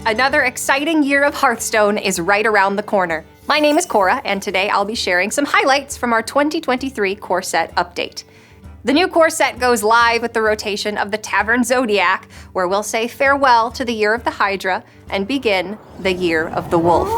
Another exciting year of Hearthstone is right around the corner. My name is Cora, and today I'll be sharing some highlights from our 2023 core set update. The new core set goes live with the rotation of the Tavern Zodiac, where we'll say farewell to the Year of the Hydra and begin the Year of the Wolf.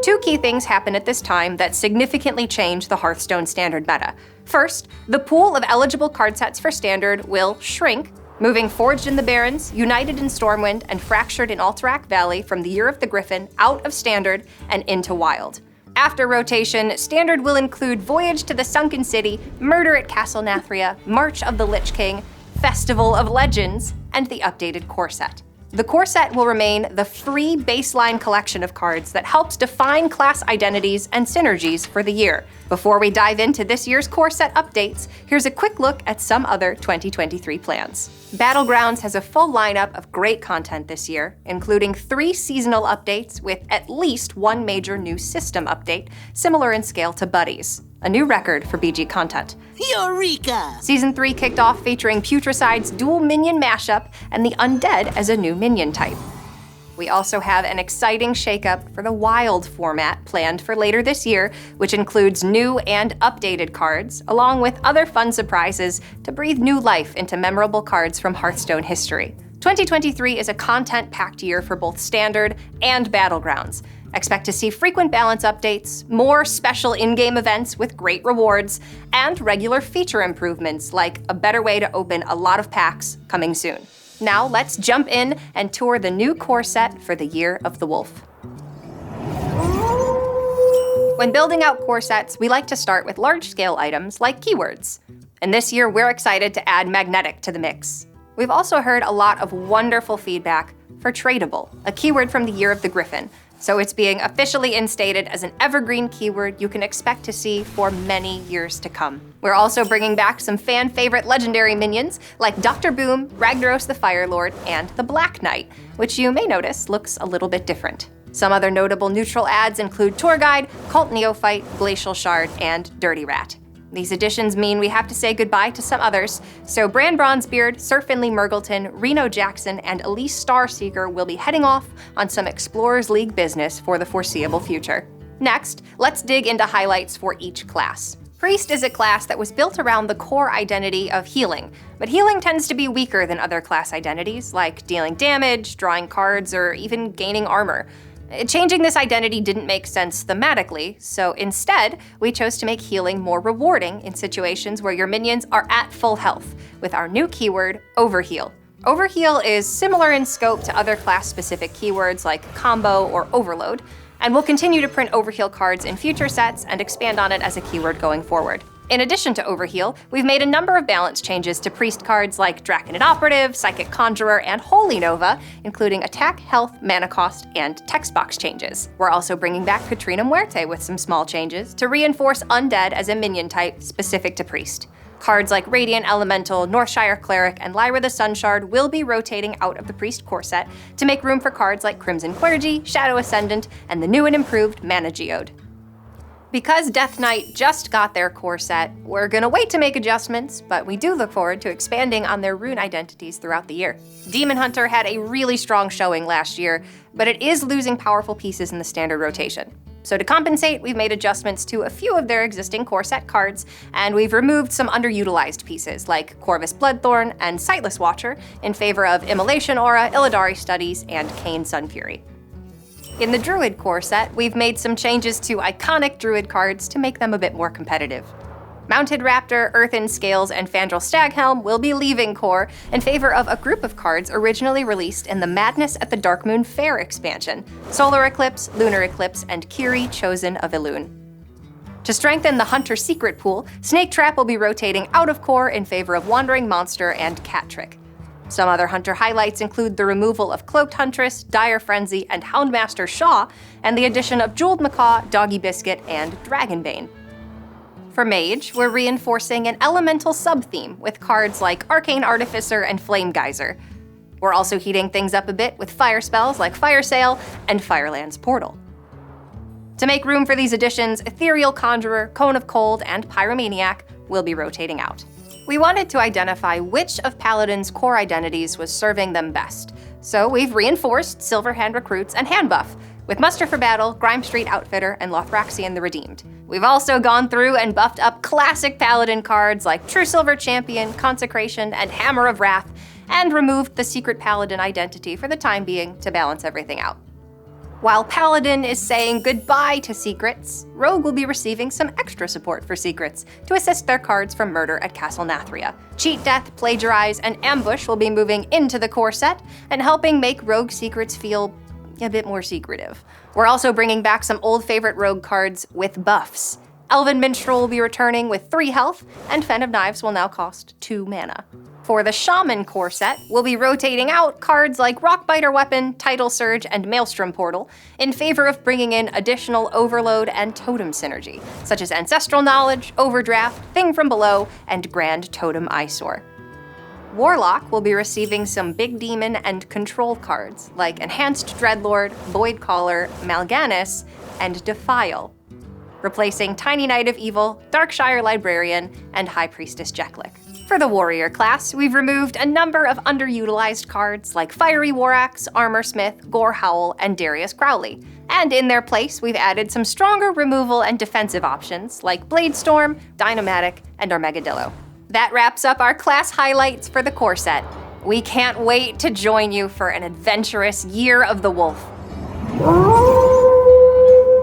Two key things happen at this time that significantly change the Hearthstone Standard meta. First, the pool of eligible card sets for Standard will shrink, moving Forged in the Barrens, United in Stormwind, and Fractured in Alterac Valley from the Year of the Griffin out of Standard and into Wild. After rotation, Standard will include Voyage to the Sunken City, Murder at Castle Nathria, March of the Lich King, Festival of Legends, and the updated core set. The core set will remain the free baseline collection of cards that helps define class identities and synergies for the year. Before we dive into this year's core set updates, here's a quick look at some other 2023 plans. Battlegrounds has a full lineup of great content this year, including 3 seasonal updates with at least 1 major new system update, similar in scale to Buddies. A new record for BG content. Eureka! Season 3 kicked off featuring Putricide's dual minion mashup and the Undead as a new minion type. We also have an exciting shakeup for the Wild format planned for later this year, which includes new and updated cards, along with other fun surprises to breathe new life into memorable cards from Hearthstone history. 2023 is a content-packed year for both Standard and Battlegrounds. Expect to see frequent balance updates, more special in-game events with great rewards, and regular feature improvements like a better way to open a lot of packs coming soon. Now let's jump in and tour the new core set for the Year of the Wolf. When building out core sets, we like to start with large-scale items like keywords. And this year, we're excited to add Magnetic to the mix. We've also heard a lot of wonderful feedback for Tradable, a keyword from the Year of the Griffin. So it's being officially instated as an evergreen keyword you can expect to see for many years to come. We're also bringing back some fan-favorite legendary minions like Dr. Boom, Ragnaros the Firelord, and the Black Knight, which you may notice looks a little bit different. Some other notable neutral adds include Tour Guide, Cult Neophyte, Glacial Shard, and Dirty Rat. These additions mean we have to say goodbye to some others, so Bran Bronzebeard, Sir Finley Murgleton, Reno Jackson, and Elise Starseeker will be heading off on some Explorers League business for the foreseeable future. Next, let's dig into highlights for each class. Priest is a class that was built around the core identity of healing, but healing tends to be weaker than other class identities, like dealing damage, drawing cards, or even gaining armor. Changing this identity didn't make sense thematically, so instead, we chose to make healing more rewarding in situations where your minions are at full health, with our new keyword, Overheal. Overheal is similar in scope to other class-specific keywords like Combo or Overload, and we'll continue to print Overheal cards in future sets and expand on it as a keyword going forward. In addition to Overheal, we've made a number of balance changes to Priest cards like Draconid Operative, Psychic Conjurer, and Holy Nova, including attack, health, mana cost, and text box changes. We're also bringing back Katrina Muerte with some small changes to reinforce Undead as a minion type specific to Priest. Cards like Radiant Elemental, Northshire Cleric, and Lyra the Sunshard will be rotating out of the Priest core set to make room for cards like Crimson Clergy, Shadow Ascendant, and the new and improved Mana Geode. Because Death Knight just got their core set, we're gonna wait to make adjustments, but we do look forward to expanding on their rune identities throughout the year. Demon Hunter had a really strong showing last year, but it is losing powerful pieces in the standard rotation. So to compensate, we've made adjustments to a few of their existing core set cards, and we've removed some underutilized pieces like Corvus Bloodthorn and Sightless Watcher in favor of Immolation Aura, Illidari Studies, and Kain Sunfury. In the Druid core set, we've made some changes to iconic Druid cards to make them a bit more competitive. Mounted Raptor, Earthen Scales, and Fandral Staghelm will be leaving core in favor of a group of cards originally released in the Madness at the Darkmoon Fair expansion: Solar Eclipse, Lunar Eclipse, and Kiri, Chosen of Elune. To strengthen the Hunter secret pool, Snake Trap will be rotating out of core in favor of Wandering Monster and Cat Trick. Some other Hunter highlights include the removal of Cloaked Huntress, Dire Frenzy, and Houndmaster Shaw, and the addition of Jeweled Macaw, Doggy Biscuit, and Dragonbane. For Mage, we're reinforcing an elemental sub-theme with cards like Arcane Artificer and Flame Geyser. We're also heating things up a bit with fire spells like Fire Sail and Fireland's Portal. To make room for these additions, Ethereal Conjurer, Cone of Cold, and Pyromaniac will be rotating out. We wanted to identify which of Paladin's core identities was serving them best, so we've reinforced Silverhand Recruits and Hand Buff, with Muster for Battle, Grime Street Outfitter, and Lothraxian the Redeemed. We've also gone through and buffed up classic Paladin cards like True Silver Champion, Consecration, and Hammer of Wrath, and removed the Secret Paladin identity for the time being to balance everything out. While Paladin is saying goodbye to secrets, Rogue will be receiving some extra support for secrets to assist their cards from Murder at Castle Nathria. Cheat Death, Plagiarize, and Ambush will be moving into the core set and helping make Rogue secrets feel a bit more secretive. We're also bringing back some old favorite Rogue cards with buffs. Elven Minstrel will be returning with 3 health, and Fen of Knives will now cost 2 mana. For the Shaman core set, we'll be rotating out cards like Rockbiter Weapon, Tidal Surge, and Maelstrom Portal in favor of bringing in additional Overload and Totem synergy, such as Ancestral Knowledge, Overdraft, Thing from Below, and Grand Totem Eyesore. Warlock will be receiving some Big Demon and Control cards like Enhanced Dreadlord, Voidcaller, Mal'Ganis, and Defile, replacing Tiny Knight of Evil, Darkshire Librarian, and High Priestess Jeklik. For the Warrior class, we've removed a number of underutilized cards like Fiery Warax, Armorsmith, Gore Howl, and Darius Crowley. And in their place, we've added some stronger removal and defensive options like Bladestorm, Dynamatic, and Armageddillo. That wraps up our class highlights for the core set. We can't wait to join you for an adventurous Year of the Wolf.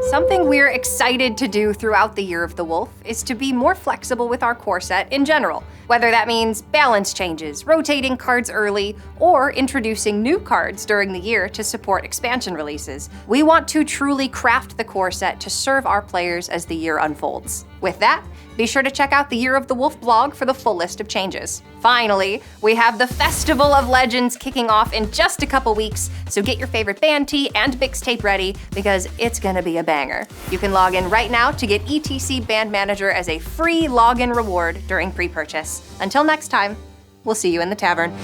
Something we're excited to do throughout the Year of the Wolf is to be more flexible with our core set in general, whether that means balance changes, rotating cards early, or introducing new cards during the year to support expansion releases. We want to truly craft the core set to serve our players as the year unfolds. With that, be sure to check out the Year of the Wolf blog for the full list of changes. Finally, we have the Festival of Legends kicking off in just a couple weeks, so get your favorite band tee and mixtape ready because it's gonna be a banger. You can log in right now to get ETC Band Manager as a free login reward during pre-purchase. Until next time, we'll see you in the tavern.